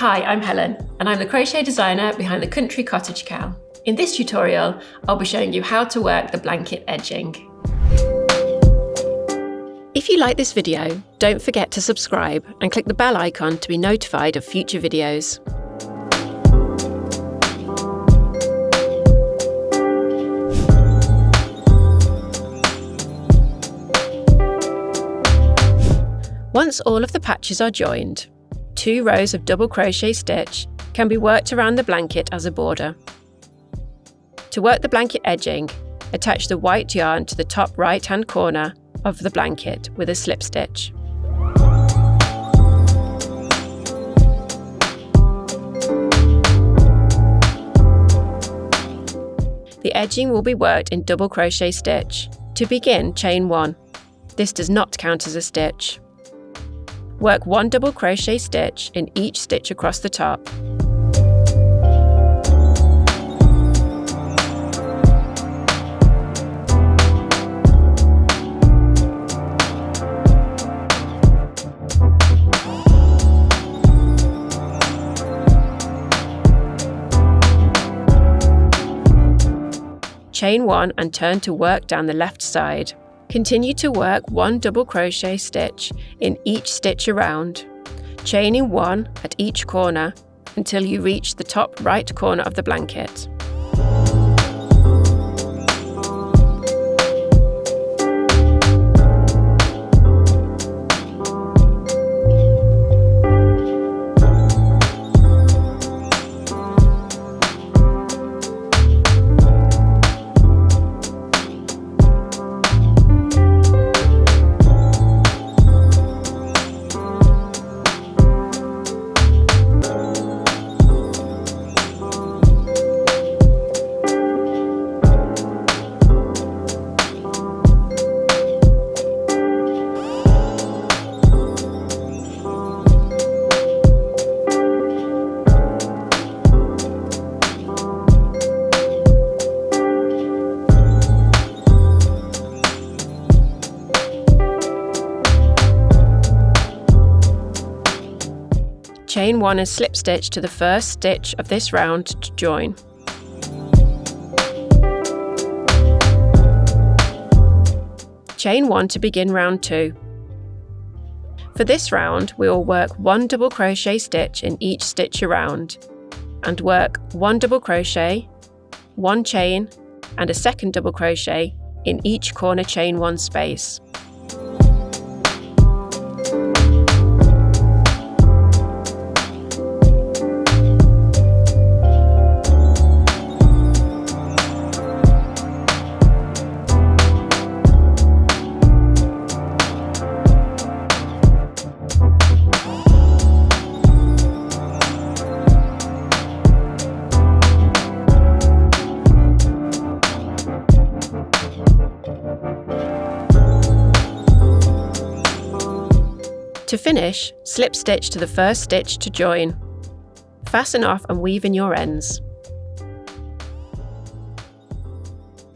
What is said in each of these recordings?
Hi, I'm Helen, and I'm the crochet designer behind the Country Cottage CAL. In this tutorial, I'll be showing you how to work the blanket edging. If you like this video, don't forget to subscribe and click the bell icon to be notified of future videos. Once all of the patches are joined, 2 rows of double crochet stitch can be worked around the blanket as a border. To work the blanket edging, attach the white yarn to the top right hand corner of the blanket with a slip stitch. The edging will be worked in double crochet stitch. To begin, chain 1. This does not count as a stitch. Work 1 double crochet stitch in each stitch across the top. Chain 1 and turn to work down the left side. Continue to work 1 double crochet stitch in each stitch around, chaining 1 at each corner until you reach the top right corner of the blanket. Chain 1 and slip stitch to the first stitch of this round to join. Chain 1 to begin round 2. For this round, we will work 1 double crochet stitch in each stitch around, and work 1 double crochet, 1 chain, and a second double crochet in each corner chain 1 space. To finish, slip stitch to the first stitch to join. Fasten off and weave in your ends.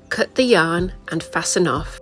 Cut the yarn and fasten off.